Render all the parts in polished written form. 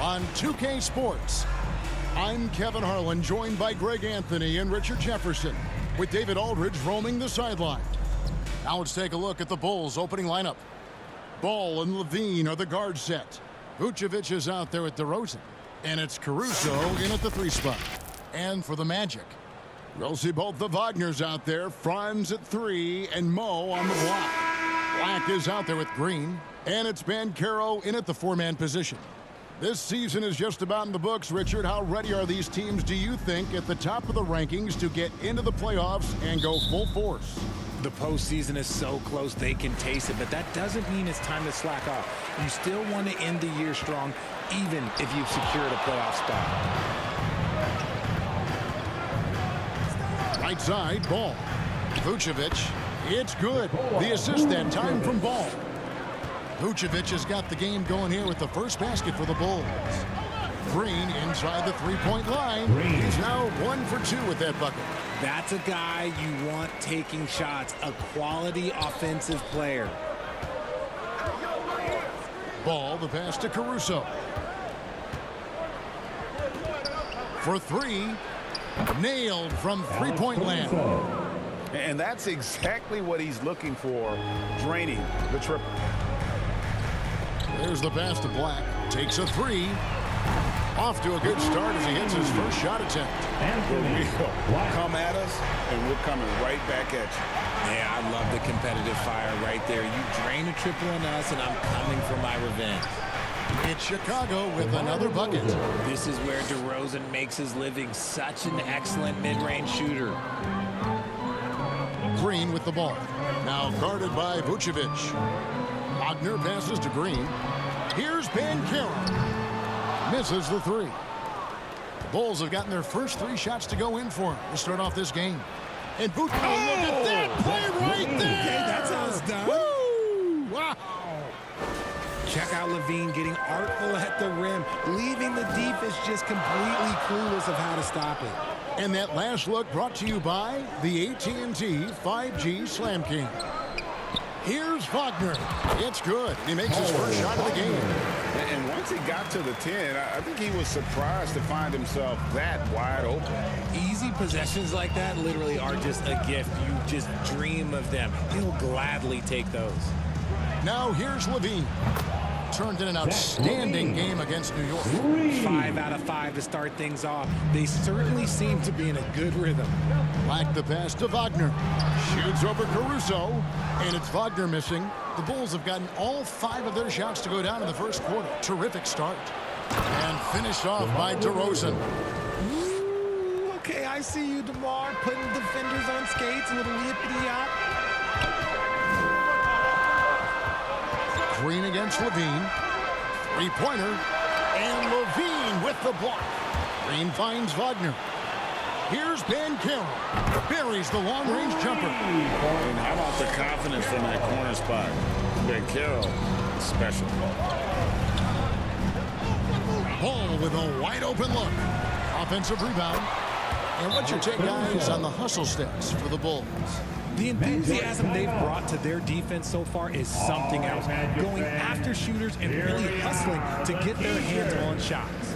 on 2K Sports. I'm Kevin Harlan, joined by Greg Anthony and Richard Jefferson, with David Aldridge roaming the sideline. Now let's take a look at the Bulls' opening lineup. Ball and Levine are the guard set. Vucevic is out there at DeRozan. And it's Caruso in at the 3 spot. And for the Magic, we'll see both the Wagners out there, Franz at 3 and Mo on the block. Black is out there with Green. And it's Banchero in at the 4-man position. This season is just about in the books, Richard. How ready are these teams, do you think, at the top of the rankings to get into the playoffs and go full force? The postseason is so close they can taste it, but that doesn't mean it's time to slack off. You still want to end the year strong, even if you've secured a playoff spot. Right side, Ball. Vucevic, it's good. The assist that time from Ball. Vucevic has got the game going here with the first basket for the Bulls. Green inside the 3-point line. He's now 1 for 2 with that bucket. That's a guy you want taking shots, a quality offensive player. Ball, the pass to Caruso. For 3, nailed from 3-point land. And that's exactly what he's looking for, draining the triple. There's the pass to Black. Takes a 3. Off to a good start as he hits his first shot attempt. We'll come at us, and we're coming right back at you. Yeah, I love the competitive fire right there. You drain a triple on us, and I'm coming for my revenge. It's Chicago with another bucket. This is where DeRozan makes his living. Such an excellent mid-range shooter. Green with the ball. Now guarded by Vucevic. Wagner passes to Green. Here's Banchero. Misses the 3. The Bulls have gotten their first 3 shots to go in for him to start off this game. And look at that play right there! Okay, that's how it's done. Woo! Wow! Check out Levine getting artful at the rim, leaving the defense just completely clueless of how to stop it. And that last look brought to you by the AT&T 5G Slam King. Here's Wagner. It's good. He makes his first shot of the game. And once he got to the 10, I think he was surprised to find himself that wide open. Easy possessions like that literally are just a gift. You just dream of them. He'll gladly take those. Now here's Levine. Turned in an outstanding game against New York. 5 out of 5 to start things off. They certainly seem to be in a good rhythm. Black the pass to Wagner. Shoots over Caruso. And it's Wagner missing. The Bulls have gotten all 5 of their shots to go down in the first quarter. Terrific start. And finished off by DeRozan. Ooh, okay, I see you, DeMar, putting defenders on skates, a little yippity-yop. Green against Levine. 3-pointer. And Levine with the block. Green finds Wagner. Here's Banchero. Buries the long-range jumper. And how about the confidence from that corner spot? Banchero is special. Ball with a wide-open look. Offensive rebound. And what's your take, guys, on the hustle stats for the Bulls? The enthusiasm they've brought to their defense so far is something else. Going after shooters and really hustling to get their hands on shots.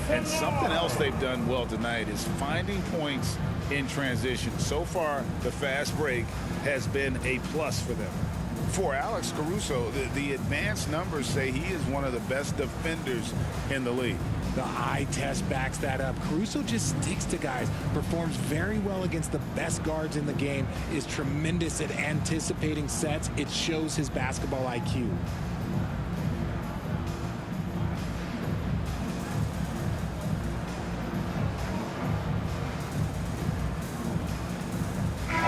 And something else they've done well tonight is finding points in transition. So far, the fast break has been a plus for them. For Alex Caruso, the advanced numbers say he is one of the best defenders in the league. The eye test backs that up. Caruso just sticks to guys, performs very well against the best guards in the game, is tremendous at anticipating sets. It shows his basketball IQ.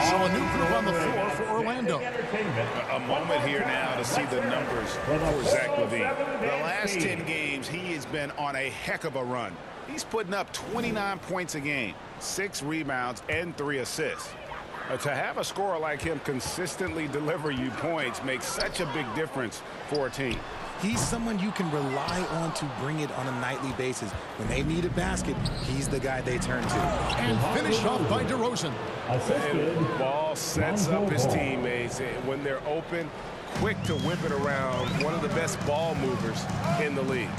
So a new crew on the floor for Orlando. A moment here now to see the numbers for Zach LaVine. The last 10 games, he has been on a heck of a run. He's putting up 29 points a game, 6 rebounds, and 3 assists. To have a scorer like him consistently deliver you points makes such a big difference for a team. He's someone you can rely on to bring it on a nightly basis. When they need a basket, he's the guy they turn to. And finished off by DeRozan. And Ball sets up his teammates. When they're open, quick to whip it around. One of the best ball movers in the league.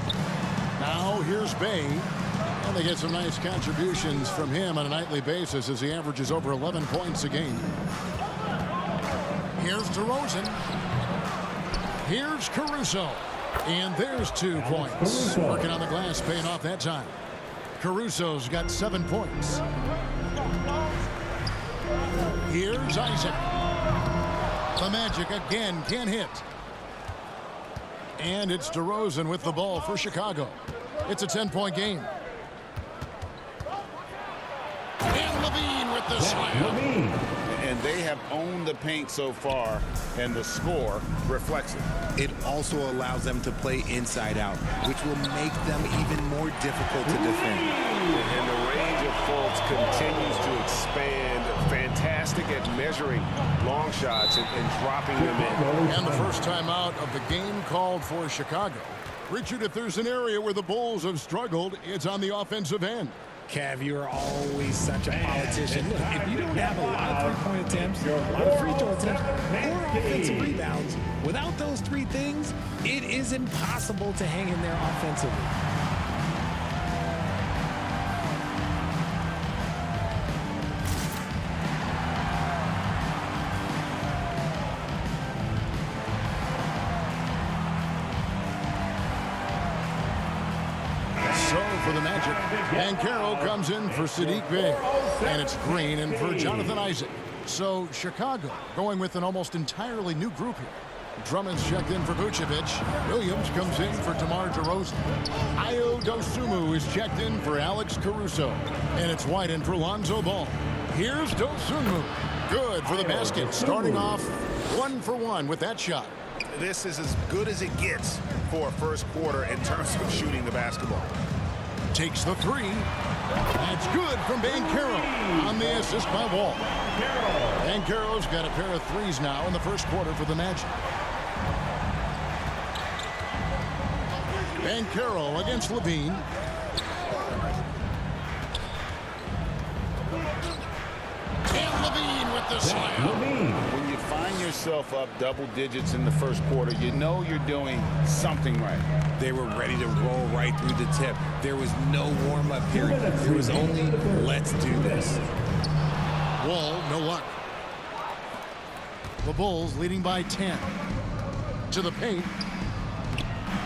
Now here's Bay. And they get some nice contributions from him on a nightly basis as he averages over 11 points a game. Here's DeRozan. Here's Caruso. And there's 2 points. Working on the glass, paying off that time. Caruso's got 7 points. Here's Isaac. The Magic again can't hit. And it's DeRozan with the ball for Chicago. It's a 10-point game. And Levine with the slam. And they have owned the paint so far, and the score reflects it. It also allows them to play inside out, which will make them even more difficult to defend. And the range of Fultz continues to expand. Fantastic at measuring long shots and dropping them in. And the first time out of the game called for Chicago. Richard, if there's an area where the Bulls have struggled, it's on the offensive end. Kev, you are always such a politician. Look, if you don't have a lot of three-point attempts, a lot of free throw attempts, or offensive rebounds, without those 3 things, it is impossible to hang in there offensively. For the Magic, Banchero comes in for Saddiq Bey, and it's Green in for Jonathan Isaac. So Chicago going with an almost entirely new group here. Drummond's checked in for Vucevic. Williams comes in for DeMar DeRozan. Ayo Dosunmu is checked in for Alex Caruso, and it's White in for Lonzo Ball. Here's Dosunmu, good for the basket, starting off 1 for 1 with that shot. This is as good as it gets for a first quarter in terms of shooting the basketball. Takes the 3. That's good from Banchero on the assist by Wall. Banchero's got a pair of 3s now in the first quarter for the Magic. Banchero against Levine. And Levine with the slam. When you find yourself up double digits in the first quarter, you know you're doing something right. They were ready to roll right through the tip. There was no warm-up period. There was only, let's do this. Wall, no luck. The Bulls leading by 10. To the paint.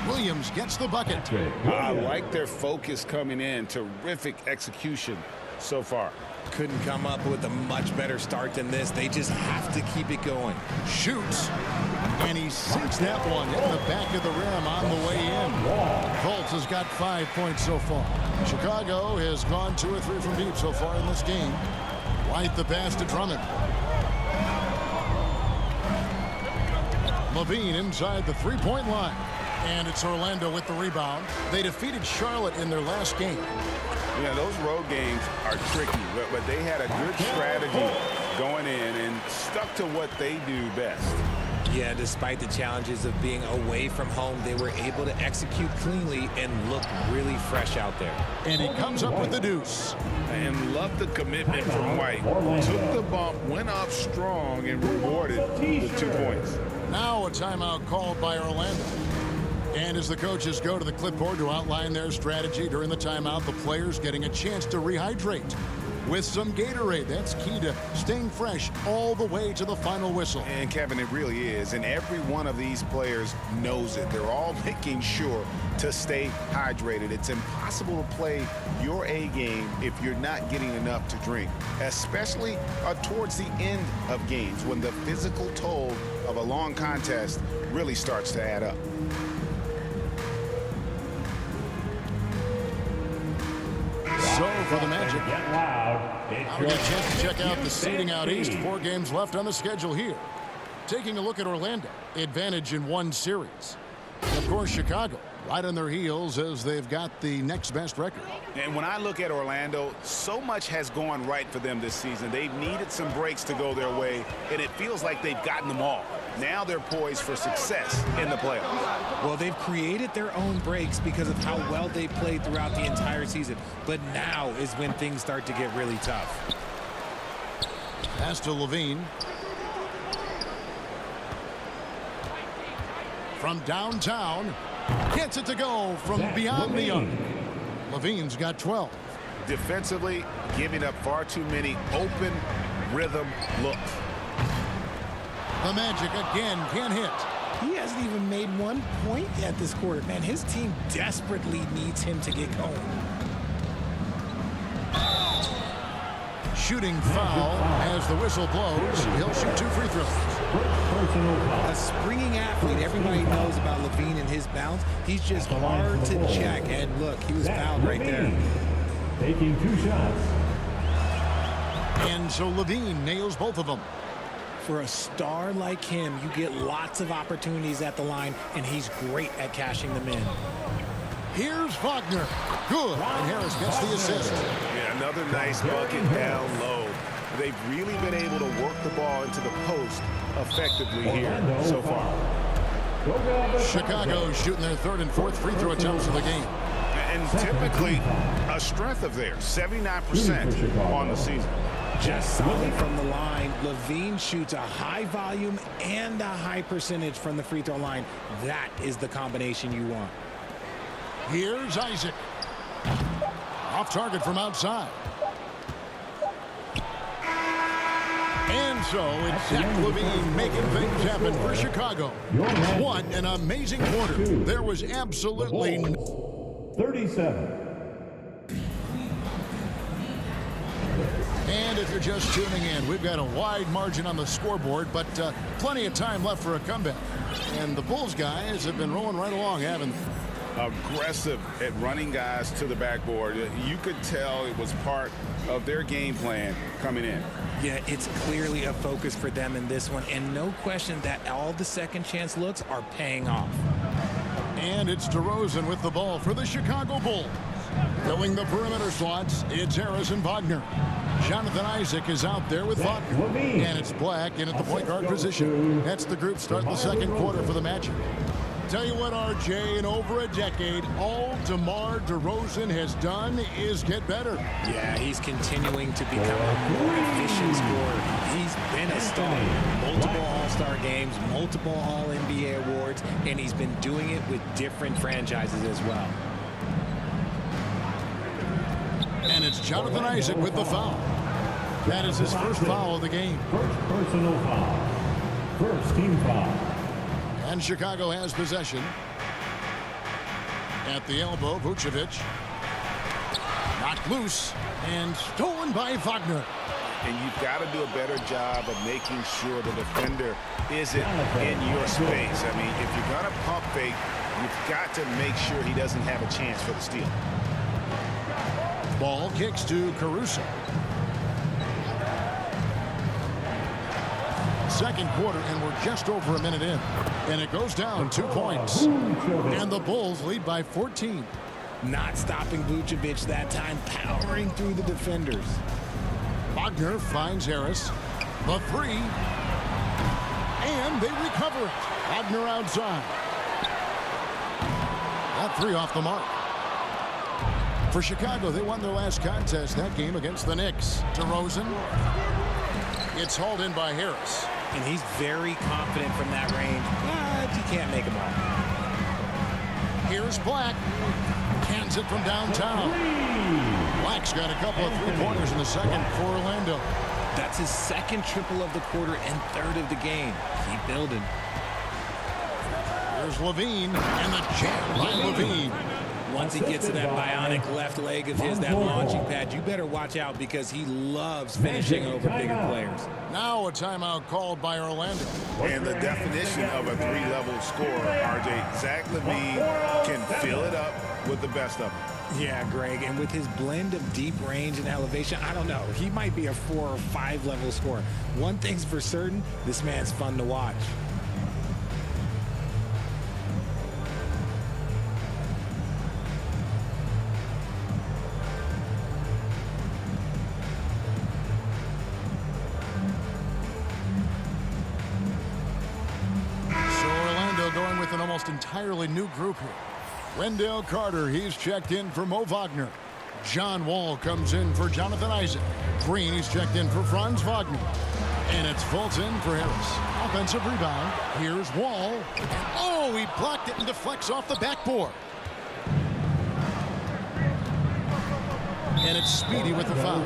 Williams gets the bucket. I like their focus coming in. Terrific execution so far. Couldn't come up with a much better start than this. They just have to keep it going. Shoots. And he sinks that one in the back of the rim on the way in. Fultz has got 5 points so far. Chicago has gone 2 or 3 from deep so far in this game. White the pass to Drummond. Levine inside the 3-point line. And it's Orlando with the rebound. They defeated Charlotte in their last game. Yeah, those road games are tricky, but they had a good strategy going in and stuck to what they do best. Yeah, despite the challenges of being away from home, they were able to execute cleanly and look really fresh out there. And he comes up with the deuce. And love the commitment from White. Took the bump, went up strong, and rewarded the 2 points. Now a timeout called by Orlando. And as the coaches go to the clipboard to outline their strategy during the timeout, the players getting a chance to rehydrate with some Gatorade. That's key to staying fresh all the way to the final whistle. And Kevin, it really is. And every one of these players knows it. They're all making sure to stay hydrated. It's impossible to play your A game if you're not getting enough to drink, especially towards the end of games when the physical toll of a long contest really starts to add up. So for the Magic, we get a chance to check out the seeding out east. 4 games left on the schedule here. Taking a look at Orlando, advantage in 1 series. And of course, Chicago, right on their heels as they've got the next best record. And when I look at Orlando, so much has gone right for them this season. They've needed some breaks to go their way, and it feels like they've gotten them all. Now they're poised for success in the playoffs. Well, they've created their own breaks because of how well they played throughout the entire season. But now is when things start to get really tough. Pass to Levine. From downtown, Gets it to go from beyond the arc. Levine's got 12. Defensively, giving up far too many open rhythm looks. The Magic again can't hit. He hasn't even made 1 point yet this quarter. Man, his team desperately needs him to get going. Shooting foul as the whistle blows. He'll shoot 2 free throws. A springing athlete. Everybody knows about Levine and his bounce. He's just hard to check. And look, he was fouled right there. Taking 2 shots. And so Levine nails both of them. For a star like him, you get lots of opportunities at the line, and he's great at cashing them in. Here's Wagner. Good. And Harris gets the assist. Yeah, another nice bucket down low. They've really been able to work the ball into the post effectively here so far. Chicago shooting their 3rd and 4th free throw attempts of the game. And typically a strength of theirs, 79% on the season. Just solid from the line. Levine shoots a high volume and a high percentage from the free throw line. That is the combination you want. Here's Isaac. Off target from outside. And so it's Zach Levine making things happen for Chicago. What an amazing quarter. There was absolutely 37. And if you're just tuning in, we've got a wide margin on the scoreboard, but plenty of time left for a comeback. And the Bulls guys have been rolling right along, haven't they? Aggressive at running guys to the backboard. You could tell it was part of their game plan coming in. Yeah, it's clearly a focus for them in this one, and no question that all the second chance looks are paying off. And it's DeRozan with the ball for the Chicago Bulls. Filling the perimeter slots, it's Harris and Wagner. Jonathan Isaac is out there with Wagner. And it's Black in at the point guard position. That's the group starting the second quarter for the Magic. Tell you what, RJ, in over a decade, all DeMar DeRozan has done is get better. Yeah, he's continuing to become a more efficient scorer. He's been a star. Multiple All-Star games, multiple All-NBA awards, and he's been doing it with different franchises as well. And it's Jonathan Isaac with the foul. That is his first foul of the game. First personal foul. First team foul. And Chicago has possession. At the elbow, Vucevic. Knocked loose and stolen by Wagner. And you've got to do a better job of making sure the defender isn't in your space. I mean, if you're going to pump fake, you've got to make sure he doesn't have a chance for the steal. Ball kicks to Caruso. Second quarter, and we're just over a minute in. And it goes down 2 points. And the Bulls lead by 14. Not stopping Vucevic that time, powering through the defenders. Wagner finds Harris. The 3. And they recover it. Wagner outside. That 3 off the mark. For Chicago, they won their last contest that game against the Knicks. DeRozan. It's hauled in by Harris. And he's very confident from that range, but you can't make him all. Here's Black. Cans it from downtown. Black's got a couple of three-pointers in the second for Orlando. That's his second triple of the quarter and third of the game. Keep building. Here's Levine, and the jam by Levine. Once he gets to that bionic left leg of his, that launching pad, you better watch out because he loves finishing over bigger players. Now a timeout called by Orlando. And the definition of a three-level scorer, RJ, Zach Levine can fill it up with the best of them. Yeah, Greg, and with his blend of deep range and elevation, I don't know. He might be a 4 or 5 level scorer. One thing's for certain, this man's fun to watch. Entirely new group here. Wendell Carter, he's checked in for Mo Wagner. John Wall comes in for Jonathan Isaac. Green, he's checked in for Franz Wagner. And it's Fulton for Harris. Offensive rebound. Here's Wall. And oh, he blocked it and deflects off the backboard. And it's Speedy with the foul.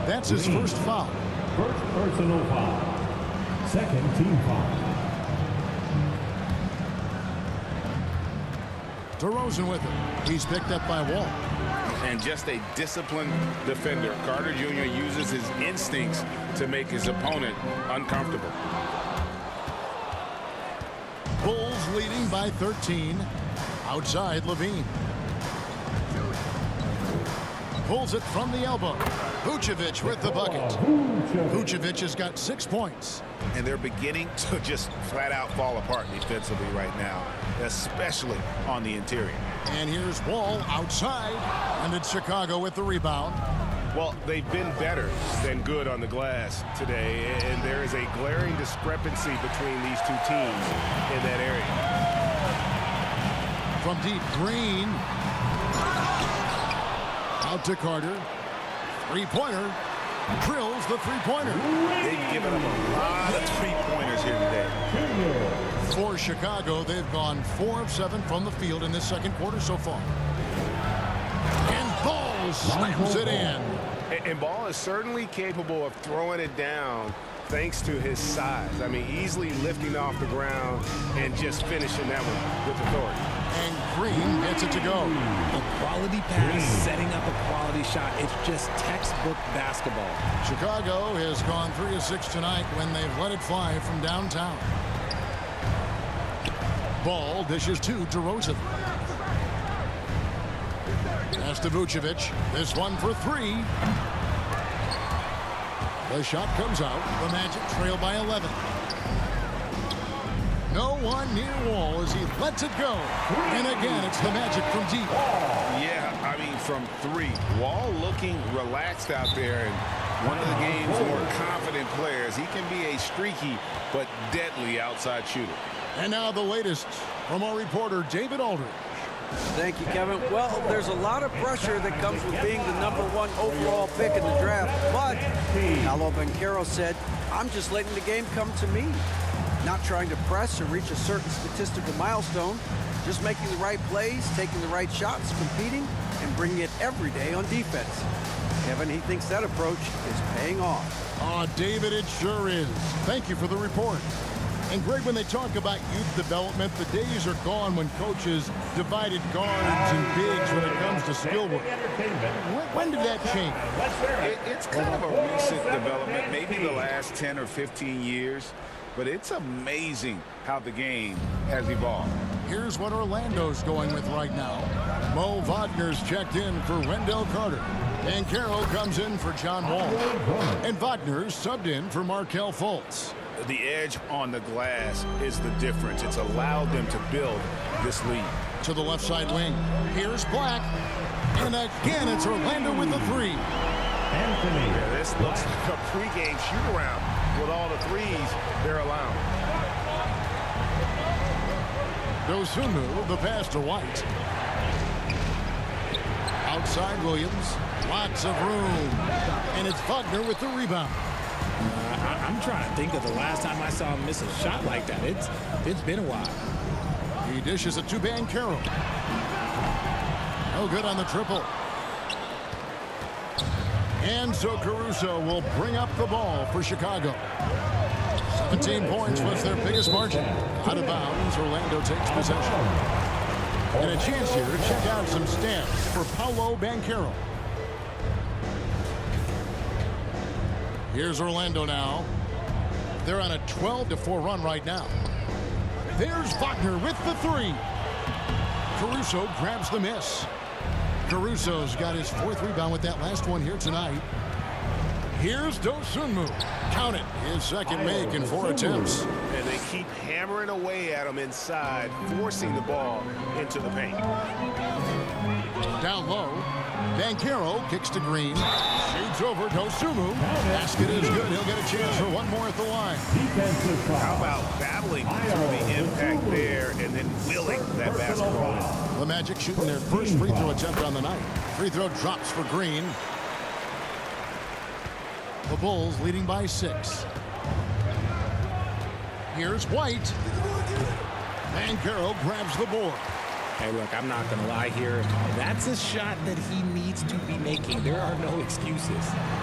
That's his first foul. First personal foul. Second team foul. DeRozan with it. He's picked up by Wall. And just a disciplined defender. Carter Jr. uses his instincts to make his opponent uncomfortable. Bulls leading by 13. Outside, Levine. Pulls it from the elbow. Vucevic with the bucket. Vucevic has got 6 points. And they're beginning to just flat out fall apart defensively right now, especially on the interior. And here's Wall outside. And it's Chicago with the rebound. Well, they've been better than good on the glass today, and there is a glaring discrepancy between these two teams in that area. From deep, Green. Out to Carter. Three-pointer. Drills the three-pointer. They've given up a lot of three-pointers here today. For Chicago, they've gone 4 of 7 from the field in this second quarter so far. And Ball slams it in. And Ball is certainly capable of throwing it down thanks to his size. I mean, easily lifting off the ground and just finishing that one with authority. And Green gets it to go. A quality pass, setting up a quality shot. It's just textbook basketball. Chicago has gone 3 of 6 tonight when they've let it fly from downtown. Ball dishes to DeRozan. Pass to Vucevic. This one for 3. The shot comes out. The Magic trail by 11. No one near Wall as he lets it go. And again, it's the Magic from deep. Yeah, I mean, from 3. Wall looking relaxed out there, and one of the game's more confident players. He can be a streaky but deadly outside shooter. And now the latest from our reporter, David Aldridge. Thank you, Kevin. Well, there's a lot of pressure that comes with being the #1 overall pick in the draft, but Paolo Banchero said, I'm just letting the game come to me. Not trying to press or reach a certain statistical milestone, just making the right plays, taking the right shots, competing, and bringing it every day on defense. Kevin, he thinks that approach is paying off. Oh, David, it sure is. Thank you for the report. And Greg, when they talk about youth development, the days are gone when coaches divided guards and bigs when it comes to skill work. When did that change? It's kind of a recent development, maybe the last 10 or 15 years, but it's amazing how the game has evolved. Here's what Orlando's going with right now. Mo Wagner's checked in for Wendell Carter. And Carroll comes in for John Wall. And Wagner's subbed in for Markelle Fultz. The edge on the glass is the difference. It's allowed them to build this lead. To the left side wing. Here's Black. And again, it's Orlando with the 3. Anthony. Yeah, this looks like a pregame shoot-around with all the threes they're allowing. Dosunmu, the pass to White. Outside Williams. Lots of room. And it's Wagner with the rebound. I'm trying to think of the last time I saw him miss a shot like that. It's been a while. He dishes it to Banchero. No good on the triple. And so Caruso will bring up the ball for Chicago. 17 points was their biggest margin. Out of bounds, Orlando takes possession. And a chance here to check out some stats for Paolo Banchero. Here's Orlando now. They're on a 12-4 run right now. There's Wagner with the 3. Caruso grabs the miss. Caruso's got his 4th rebound with that last one here tonight. Here's Dosunmu. Count it. His second make in 4 attempts. And they keep hammering away at him inside, forcing the ball into the paint. Down low. Banchero kicks to Green. Shoots over Dosunmu. Basket is good. He'll get a chance for one more at the line. How about battling through the impact there and then willing that basketball in? The Magic shooting their first free throw attempt on the night. Free throw drops for Green. The Bulls leading by 6. Here's White. Banchero grabs the board. Hey, look, I'm not going to lie here. That's a shot that he needs to be making. There are no excuses.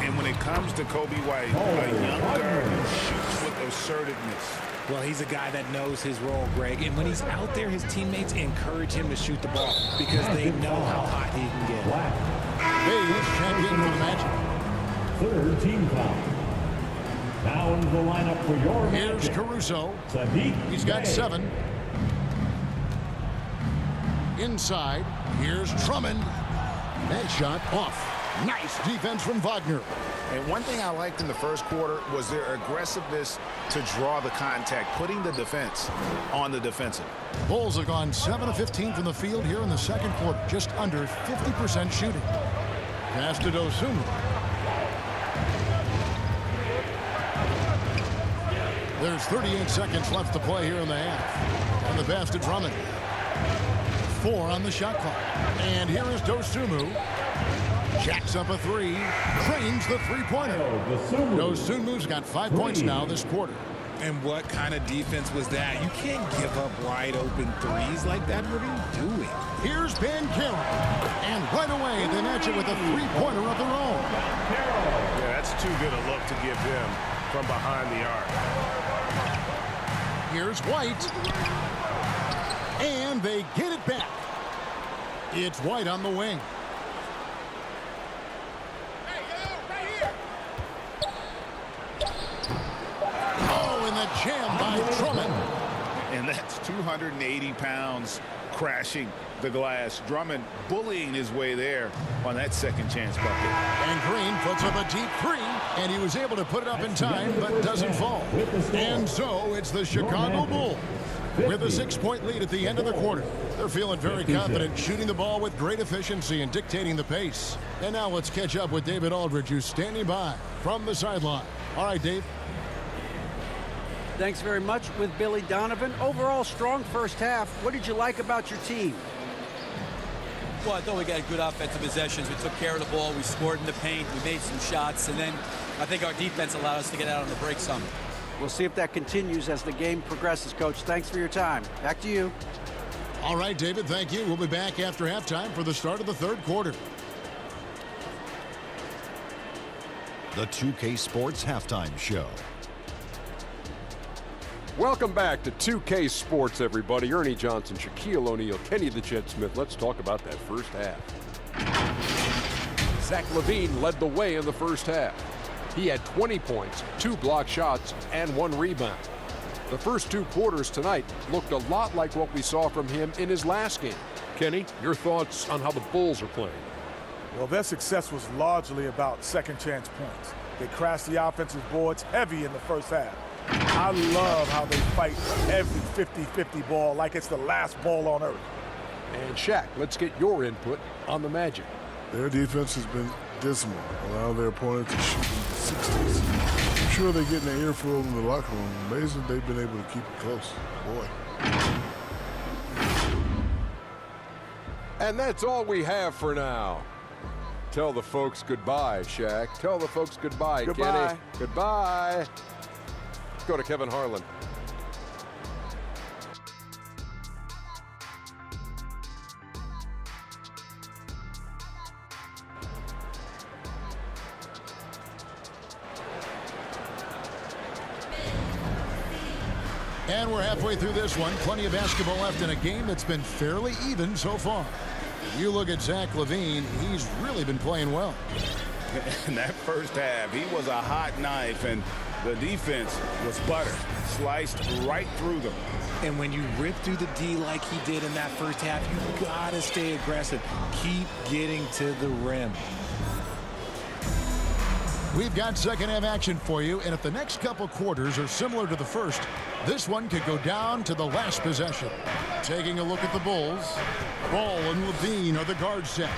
And when it comes to Kobe White, a young guard who shoots with assertiveness. Well, he's a guy that knows his role, Greg. And when he's out there, his teammates encourage him to shoot the ball because they know how hot he can get. Bays check in for the Magic. Third team foul. Now into the lineup for your Here's Magic. Caruso. Sadiq He's got Bey. 7. Inside. Here's Drummond. That shot off. Nice defense from Wagner. And one thing I liked in the first quarter was their aggressiveness to draw the contact, putting the defense on the defensive. Bulls have gone 7 of 15 from the field here in the second quarter. Just under 50% shooting. Pass to Dosunmu. There's 38 seconds left to play here in the half. And the pass to Drummond. 4 on the shot clock. And here is Dosunmu. Jacks up a 3. Cranes the three-pointer. Dosunmu's got 5 points now this quarter. And what kind of defense was that? You can't give up wide open threes like that. What are you doing? Here's Banchero. And right away, they match it with a three-pointer of their own. Yeah, that's too good a look to give them from behind the arc. Here's White. And they get it back. It's White on the wing. Oh, and the jam by Drummond. And that's 280 pounds crashing the glass. Drummond bullying his way there on that second chance bucket. And Green puts up a deep 3, and he was able to put it up in time, but doesn't fall. And so it's the Chicago Bulls with a 6-point lead at the end of the quarter. They're feeling very confident, shooting the ball with great efficiency and dictating the pace. And now let's catch up with David Aldridge, who's standing by from the sideline. All right, Dave. Thanks very much with Billy Donovan. Overall, strong first half. What did you like about your team? Well, I thought we got good offensive possessions. We took care of the ball. We scored in the paint. We made some shots. And then I think our defense allowed us to get out on the break some. We'll see if that continues as the game progresses, Coach. Thanks for your time. Back to you. All right, David, thank you. We'll be back after halftime for the start of the third quarter. The 2K Sports Halftime Show. Welcome back to 2K Sports, everybody. Ernie Johnson, Shaquille O'Neal, Kenny the Jet Smith. Let's talk about that first half. Zach LaVine led the way in the first half. He had 20 points, 2 block shots, and 1 rebound. The first 2 quarters tonight looked a lot like what we saw from him in his last game. Kenny, your thoughts on how the Bulls are playing? Well, their success was largely about second chance points. They crashed the offensive boards heavy in the first half. I love how they fight every 50-50 ball like it's the last ball on earth. And Shaq, let's get your input on the Magic. Their defense has been dismal, allowing their opponents to shoot in the 60s. I'm sure they're getting an earful in the locker room. Amazing they've been able to keep it close. Boy. And that's all we have for now. Tell the folks goodbye, Shaq. Tell the folks goodbye, Goodbye. Kenny. Goodbye. Let's go to Kevin Harlan. And we're halfway through this one. Plenty of basketball left in a game that's been fairly even so far. You look at Zach LaVine, he's really been playing well. In that first half, he was a hot knife, and the defense was butter. Sliced right through them. And when you rip through the D like he did in that first half, you gotta stay aggressive. Keep getting to the rim. We've got second half action for you, and if the next couple quarters are similar to the first, this one could go down to the last possession. Taking a look at the Bulls, Ball and LaVine are the guard set.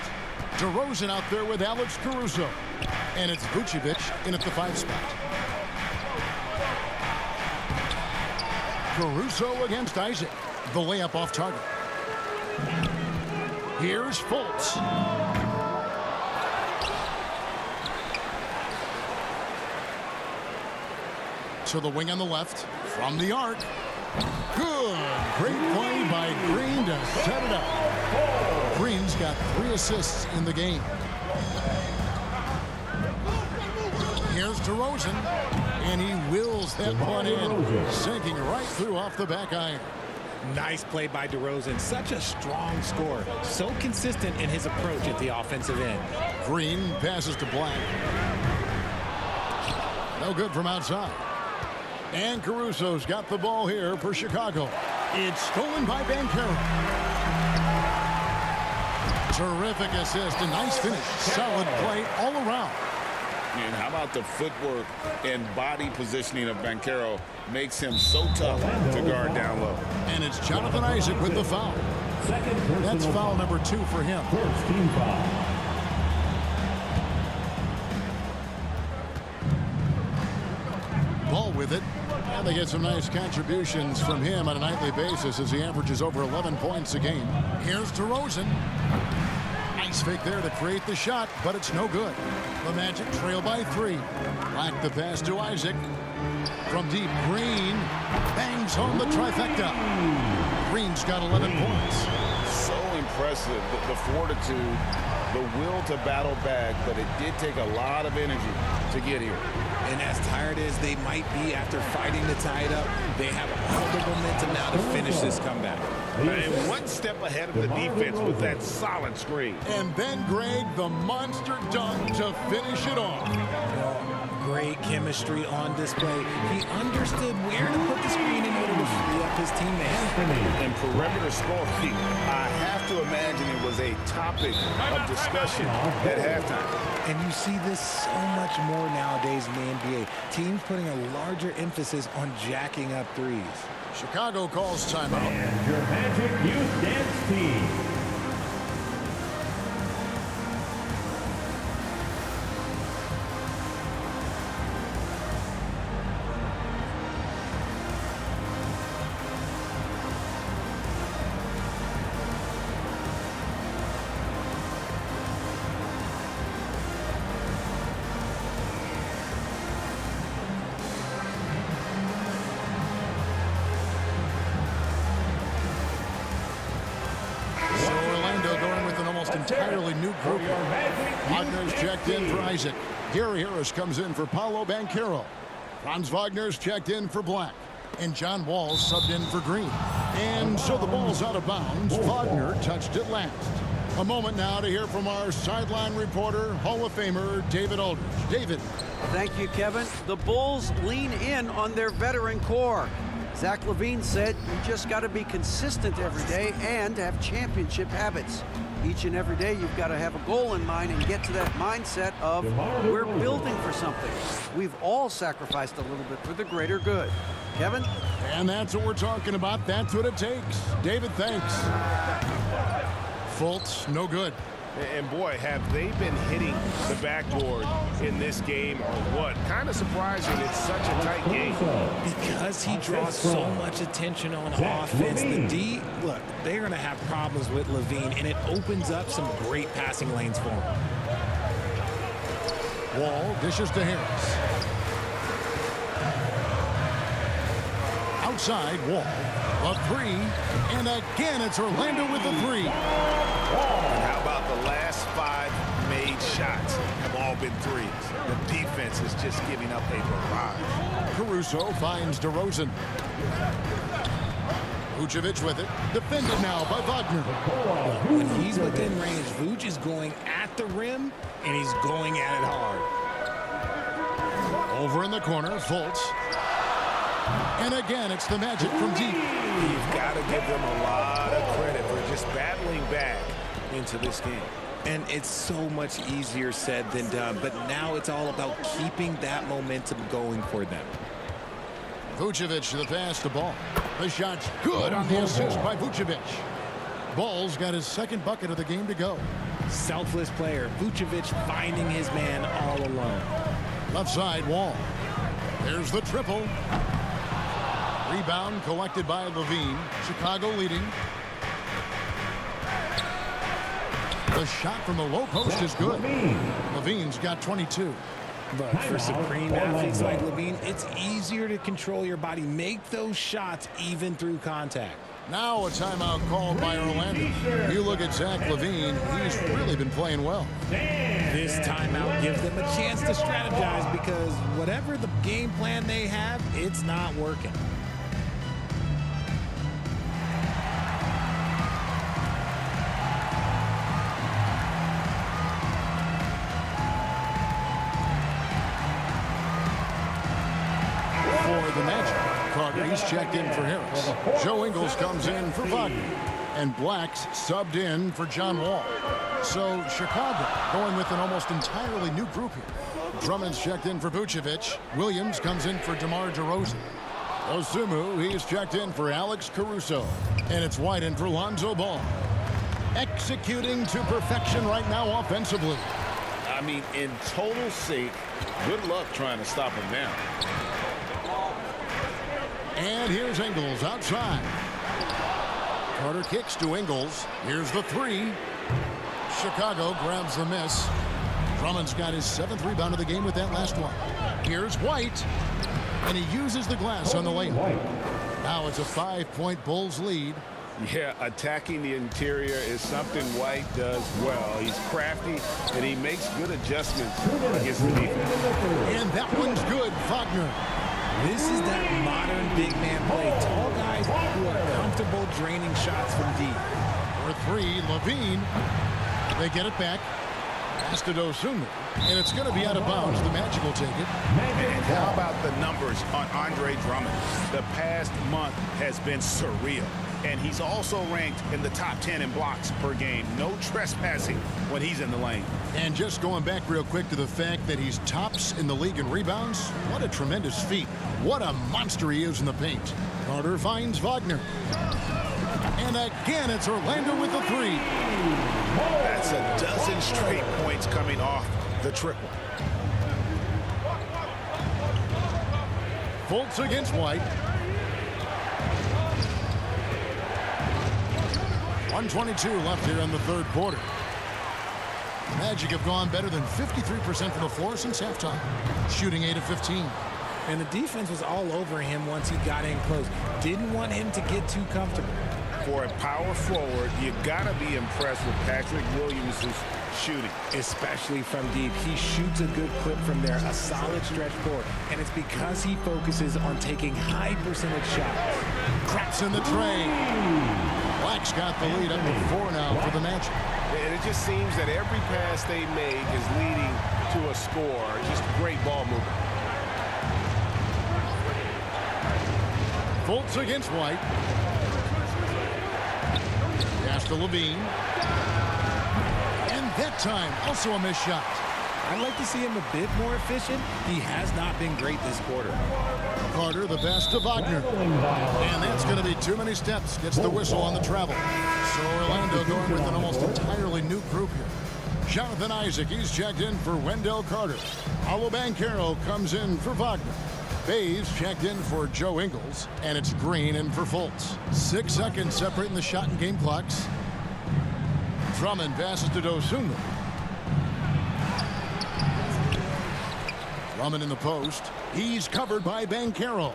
DeRozan out there with Alex Caruso, and it's Vucevic in at the 5 spot. Caruso against Isaac, the layup off target. Here's Fultz. To the wing on the left. From the arc. Good. Great play by Green to set it up. Green's got 3 assists in the game. Here's DeRozan. And he wills that one in. Sinking right through off the back iron. Nice play by DeRozan. Such a strong scorer. So consistent in his approach at the offensive end. Green passes to Black. No good from outside. And Caruso's got the ball here for Chicago. It's stolen by Banchero. Terrific assist, a nice finish. Solid play all around. And how about the footwork and body positioning of Banchero makes him so tough to guard down low. And it's Jonathan Isaac with the foul. That's foul number 2 for him. First team foul. Ball with it. And they get some nice contributions from him on a nightly basis as he averages over 11 points a game. Here's DeRozan. Nice fake there to create the shot, but it's no good. The Magic trail by 3. Black the pass to Isaac. From deep, Green bangs home the trifecta. Green's got 11 points. So impressive, the fortitude, the will to battle back, but it did take a lot of energy to get here. And as tired as they might be after fighting to tie it up, they have all the momentum now to finish this comeback. And one step ahead of the defense with that solid screen. And then Greg, the monster dunk to finish it off. Great chemistry on display. He understood where to put the screen in order to free up his teammates. And perimeter scoring, I have to imagine it was a topic of discussion at halftime. And you see this so much more nowadays in the NBA. Teams putting a larger emphasis on jacking up threes. Chicago calls timeout. And your Magic Youth Dance Team. Entirely new group. Wagner's checked in for Isaac. Gary Harris comes in for Paolo Banchero. Franz Wagner's checked in for Black. And John Wall subbed in for Green. And so the ball's out of bounds. Wagner touched it last. A moment now to hear from our sideline reporter, Hall of Famer David Aldridge. David. Thank you, Kevin. The Bulls lean in on their veteran core. Zach LaVine said, you just got to be consistent every day and have championship habits. Each and every day, you've got to have a goal in mind and get to that mindset of we're building for something. We've all sacrificed a little bit for the greater good. Kevin? And that's what we're talking about. That's what it takes. David, thanks. Fultz, no good. And boy, have they been hitting the backboard in this game or what? Kind of surprising it's such a tight game. Because he draws so much attention on offense. The D, look, they're going to have problems with LaVine, and it opens up some great passing lanes for him. Wall dishes to Harris. Outside, Wall. A 3. And again, it's Orlando with the 3. How about the last 5 made shots have all been threes? The defense is just giving up a barrage. Caruso finds DeRozan. Vucevic with it. Defended now by Wagner. When he's within range, Vuce is going at the rim, and he's going at it hard. Over in the corner, Fultz. And again, it's the Magic from deep. You've got to give them a lot of credit for just battling back into this game. And it's so much easier said than done, but now it's all about keeping that momentum going for them. Vucevic, the pass to Ball. The shot's good on the assist by Vucevic. Ball's got his second bucket of the game to go. Selfless player. Vucevic finding his man all alone. Left side, Wall. There's the triple. Rebound collected by LaVine. Chicago leading. The shot from the low post is good. LaVine's got 22. Look, for supreme athletes like LaVine, it's easier to control your body, make those shots even through contact. Now a timeout called by Orlando. You look at Zach LaVine, he's really been playing well. This timeout gives them a chance to strategize because whatever the game plan they have, it's not working. For the Magic, Carter, he's checked in for Harris. Joe Ingles comes in for Wagner. And Black's subbed in for John Wall. So Chicago going with an almost entirely new group here. Drummond's checked in for Vucevic. Williams comes in for DeMar DeRozan. Osumu, he's checked in for Alex Caruso. And it's White in for Lonzo Ball. Executing to perfection right now offensively. I mean, in total sync. Good luck trying to stop him now. And here's Ingles outside. Carter kicks to Ingles. Here's the three. Chicago grabs the miss. Drummond's got his 7th rebound of the game with that last one. Here's White. And he uses the glass on the layup. Now it's a 5-point Bulls lead. Yeah, attacking the interior is something White does well. He's crafty, and he makes good adjustments against the defense. And that one's good, Wagner. This is that modern big man play. Tall guys who are comfortable draining shots from deep. For three, LaVine. They get it back. Pass to Dosunmu. And it's going to be out of bounds. The Magic will take it. And how about the numbers on Andre Drummond? The past month has been surreal. And he's also ranked in the top 10 in blocks per game. No trespassing when he's in the lane. And just going back real quick to the fact that he's tops in the league in rebounds. What a tremendous feat. What a monster he is in the paint. Carter finds Wagner. And again, it's Orlando with the three. That's a dozen straight points coming off the triple. Fultz against White. 1:22 left here in the third quarter. The Magic have gone better than 53% from the floor since halftime, shooting 8 of 15. And the defense was all over him once he got in close. Didn't want him to get too comfortable. For a power forward, you got to be impressed with Patrick Williams' shooting. Especially from deep. He shoots a good clip from there, a solid stretch forward. And it's because he focuses on taking high percentage shots. Cracks in the tray. Black's got the lead up to 4 now for the Magic. And it just seems that every pass they make is leading to a score. Just great ball movement. Fultz against White. Pass to LaVine. And that time, also a missed shot. I'd like to see him a bit more efficient. He has not been great this quarter. Carter, the pass to Wagner. And that's going to be too many steps. Gets the whistle on the travel. So Orlando going with an almost entirely new group here. Jonathan Isaac, he's checked in for Wendell Carter. Paolo Banchero comes in for Wagner. Bays checked in for Joe Ingles. And it's Green in for Fultz. 6 seconds separating the shot and game clocks. Drummond passes to Dosunmu. Drummond in the post. He's covered by Banchero.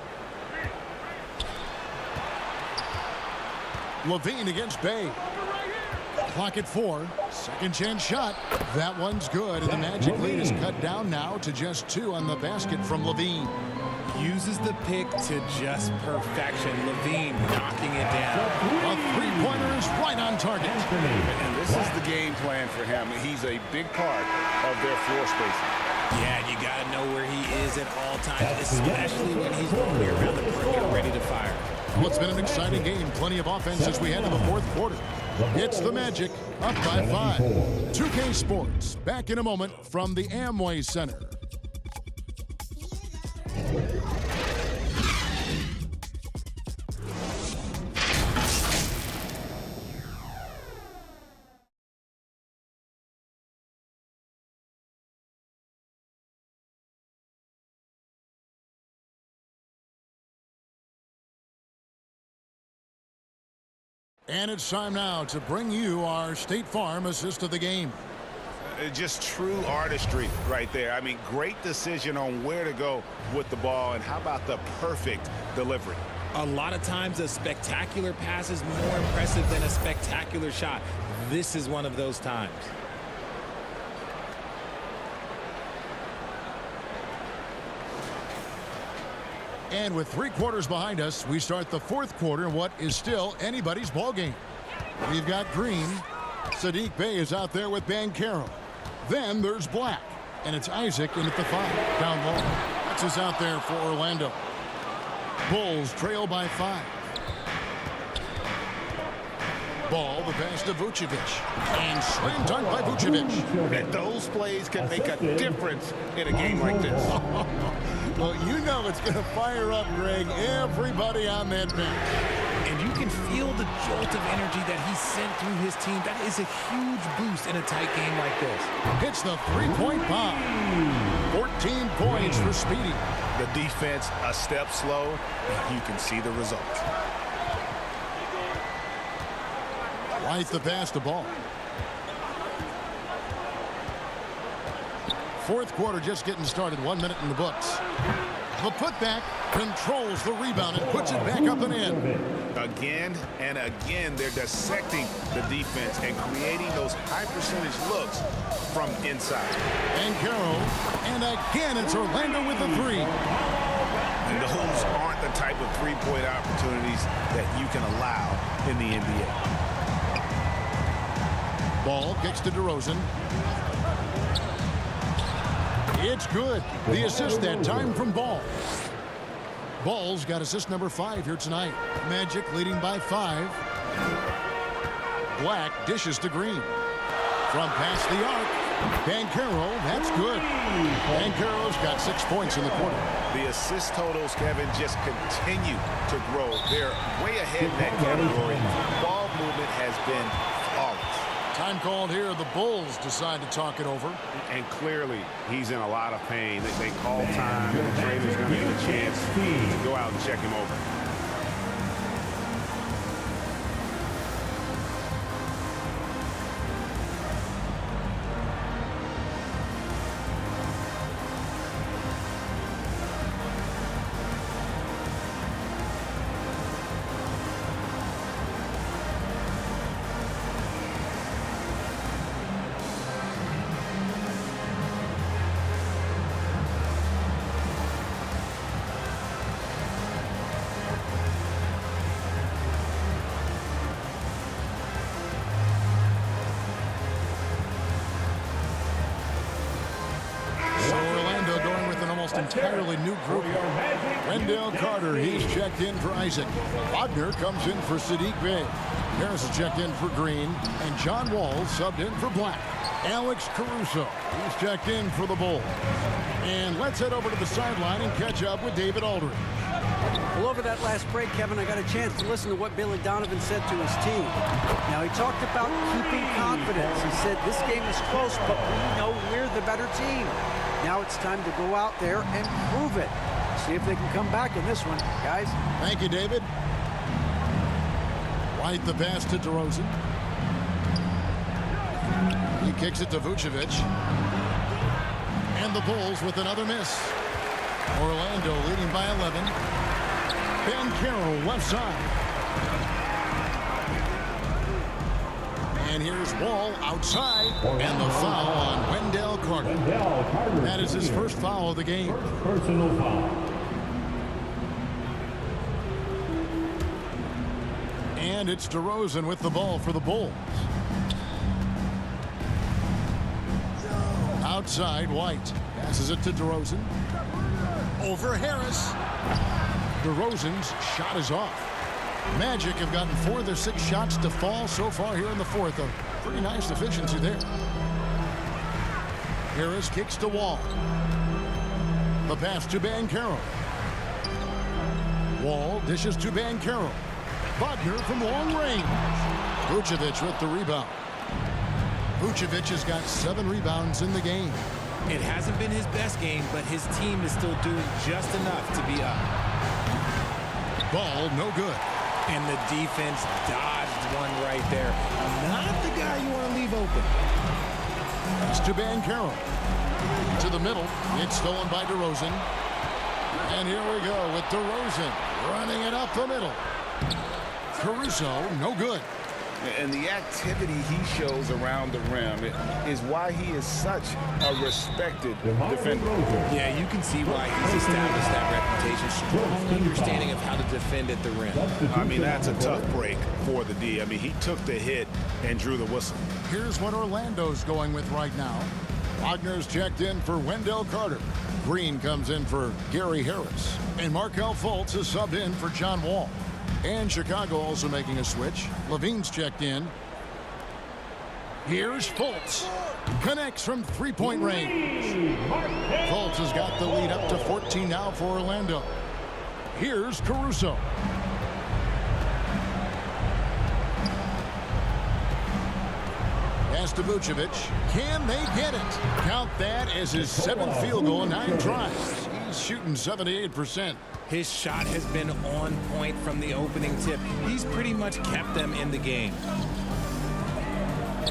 LaVine against Bay. Clock at 4. Second chance shot. That one's good. And the Magic lead is cut down now to just 2 on the basket from LaVine. Uses the pick to just perfection. LaVine knocking it down. A three-pointer is right on target. And this is the game plan for him. He's a big part of their floor spacing. Yeah, you got to know where he is at all times, especially when he's rolling around the perimeter ready to fire. Well, it's been an exciting game. Plenty of offense as we head to the fourth quarter. It's the Magic up by 5. 2K Sports back in a moment from the Amway Center. And it's time now to bring you our State Farm assist of the game. Just true artistry right there. I mean, great decision on where to go with the ball, and how about the perfect delivery? A lot of times a spectacular pass is more impressive than a spectacular shot. This is one of those times. And with 3 quarters behind us, we start the 4th quarter in what is still anybody's ball game. We've got Green. Saddiq Bey is out there with Banchero. Then there's Black. And it's Isaac in at the 5. Down low. That's us out there for Orlando. Bulls trail by 5. Ball, the pass to Vucevic. And slam dunk by Vucevic. And those plays can make a difference in a game like this. Well, you know it's going to fire up, Greg, everybody on that bench. And you can feel the jolt of energy that he sent through his team. That is a huge boost in a tight game like this. Hits the 3-point bomb. 14 points for Speedy. The defense a step slow, and you can see the result. White the pass to Ball. 4th quarter just getting started. 1 minute in the books. The putback controls the rebound and puts it back up and in. Again and again, they're dissecting the defense and creating those high percentage looks from inside. Banchero, and again it's Orlando with the 3. And those aren't the type of three-point opportunities that you can allow in the NBA. Ball kicks to DeRozan. It's good. The assist that time from Ball. Ball's got assist number 5 here tonight. Magic leading by 5. Black dishes to Green. From past the arc. Banchero, that's good. Banchero's got 6 points in the quarter. The assist totals, Kevin, just continue to grow. They're way ahead in that category. Ball movement has been flawless. Time called here. The Bulls decide to talk it over. And clearly, he's in a lot of pain. They call time, and the trainer's going to get a chance to go out and check him over. Entirely new group. Wendell Carter, he's checked in for Isaac. Wagner comes in for Saddiq Bey. Harris is checked in for Green. And John Wall subbed in for Black. Alex Caruso, he's checked in for the Bulls. And let's head over to the sideline and catch up with David Aldridge. Well, over that last break, Kevin, I got a chance to listen to what Billy Donovan said to his team. Now, he talked about keeping confidence. He said, this game is close, but we know we're the better team. Now it's time to go out there and prove it. See if they can come back in this one, guys. Thank you, David. White the pass to DeRozan. He kicks it to Vucevic. And the Bulls with another miss. Orlando leading by 11. Banchero left side. And here's Wall outside. And the foul on Wendell Carter. That is his first foul of the game. Personal foul. And it's DeRozan with the ball for the Bulls. Outside, White. Passes it to DeRozan. Over Harris. DeRozan's shot is off. Magic have gotten 4 of their 6 shots to fall so far here in the 4th. A pretty nice efficiency there. Harris kicks to Wall. The pass to Banchero. Wall dishes to Banchero. Wagner from long range. Vucevic with the rebound. Vucevic has got 7 rebounds in the game. It hasn't been his best game, but his team is still doing just enough to be up. Ball no good. And the defense dodged one right there. Not the guy you want to leave open. It's to Banchero. To the middle. It's stolen by DeRozan. And here we go with DeRozan running it up the middle. Caruso, no good. And the activity he shows around the rim is why he is such a respected defender. Yeah, you can see why he's established that reputation. Strong understanding of how to defend at the rim. I mean, that's a tough break for the D. I mean, he took the hit and drew the whistle. Here's what Orlando's going with right now. Wagner's checked in for Wendell Carter. Green comes in for Gary Harris. And Markelle Fultz is subbed in for John Wall. And Chicago also making a switch. Levine's checked in. Here's Fultz. Connects from three-point range. Fultz has got the lead up to 14 now for Orlando. Here's Caruso. Pass to Vucevic. Can they get it? Count that as his 7th field goal in 9 tries. He's shooting 78%. His shot has been on point from the opening tip. He's pretty much kept them in the game.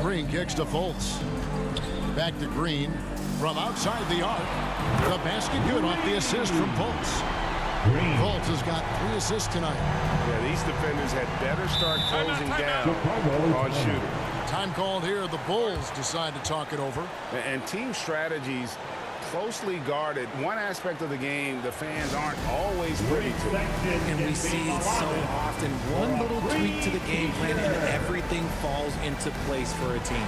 Green kicks to Fultz. Back to Green. From outside the arc. The basket good off the assist from Fultz. Fultz has got 3 assists tonight. Yeah, these defenders had better start closing down on shooting. Time called here. The Bulls decide to talk it over. And team strategies closely guarded. One aspect of the game the fans aren't always privy to. And we see it so often. One little tweak to the game plan and everything falls into place for a team.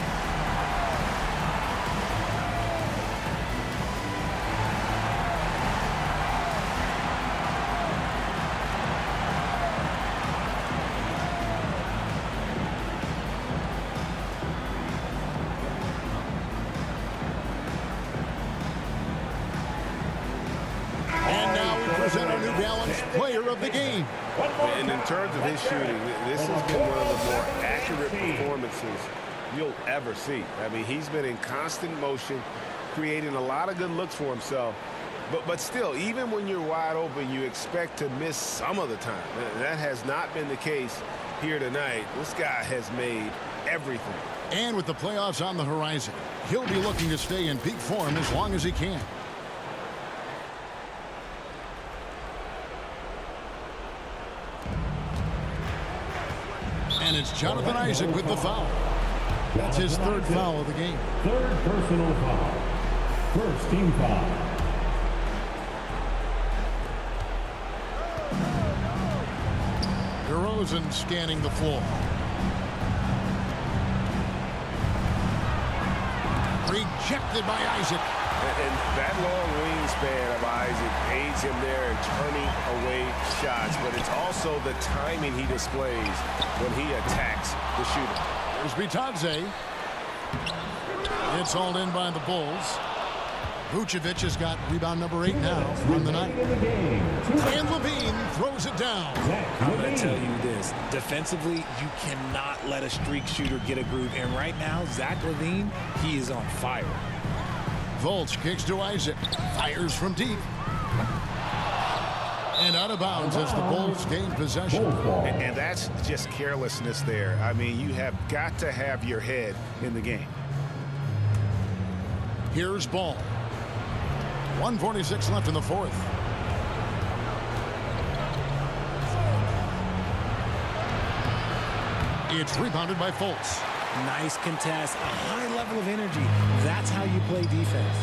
Player of the game. And in terms of his shooting, this has been one of the more accurate performances you'll ever see. I mean, he's been in constant motion, creating a lot of good looks for himself. But still, even when you're wide open, you expect to miss some of the time. That has not been the case here tonight. This guy has made everything. And with the playoffs on the horizon, he'll be looking to stay in peak form as long as he can. And it's Jonathan Isaac with the foul. That's his 3rd foul of the game. 3rd personal foul. 1st team foul. DeRozan scanning the floor. Rejected by Isaac. And that long wingspan of Isaac aids him there in turning away shots, but it's also the timing he displays when he attacks the shooter. There's Bitadze. It's hauled in by the Bulls. Vucevic has got rebound number 8 now on the night. And Levine throws it down. I'm going to tell you this. Defensively, you cannot let a streak shooter get a groove. And right now, Zach LaVine, he is on fire. Fultz kicks to Isaac. Fires from deep. And out of bounds as the Bulls gain possession. And that's just carelessness there. I mean, you have got to have your head in the game. Here's Ball. 1:46 left in the 4th. It's rebounded by Fultz. Nice contest, a high level of energy. That's how you play defense.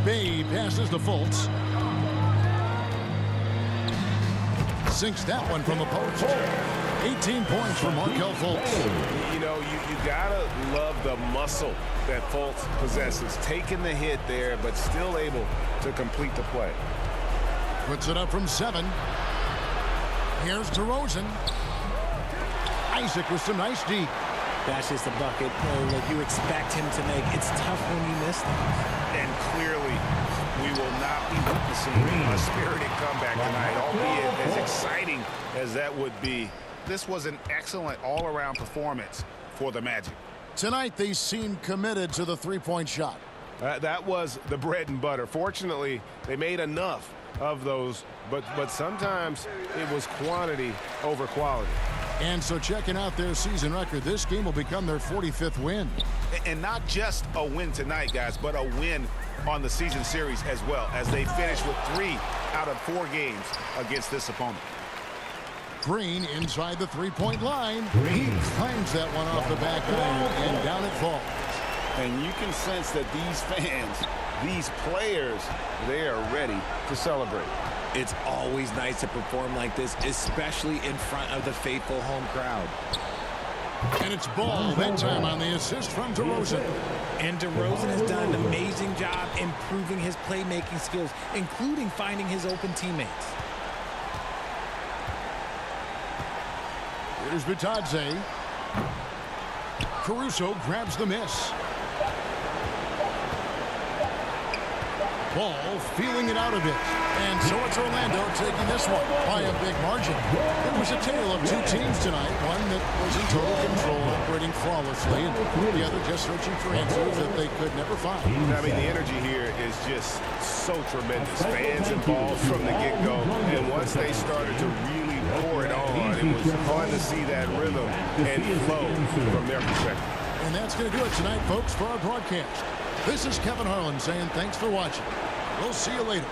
Bay passes to Fultz. Sinks that one from the post. 18 points for Markelle Fultz. You know, you gotta love the muscle that Fultz possesses. Taking the hit there, but still able to complete the play. Puts it up from 7. Here's DeRozan. Isaac with some nice deep. That's just a bucket that you expect him to make. It's tough when you miss things. And clearly, we will not be witnessing a spirited comeback tonight, albeit as exciting as that would be. This was an excellent all-around performance for the Magic. Tonight, they seem committed to the three-point shot. That was the bread and butter. Fortunately, they made enough of those, but sometimes it was quantity over quality. And so checking out their season record, this game will become their 45th win. And not just a win tonight, guys, but a win on the season series as well, as they finish with 3 out of 4 games against this opponent. Green inside the three-point line. He climbs that one off the back iron, and down it falls. And you can sense that these fans, these players, they are ready to celebrate. It's always nice to perform like this, especially in front of the faithful home crowd. And it's Ball that time on the assist from DeRozan. And DeRozan has done an amazing job improving his playmaking skills, including finding his open teammates. Here's Bitadze. Caruso grabs the miss. Ball feeling it out a bit. And so it's Orlando taking this one by a big margin. It was a tale of 2 teams tonight. One that was in total control, operating flawlessly, and the other just searching for answers that they could never find. I mean, the energy here is just so tremendous. Fans involved from the get-go. And once they started to really pour it on, it was fun to see that rhythm and flow from their perspective. And that's going to do it tonight, folks, for our broadcast. This is Kevin Harlan saying thanks for watching. We'll see you later.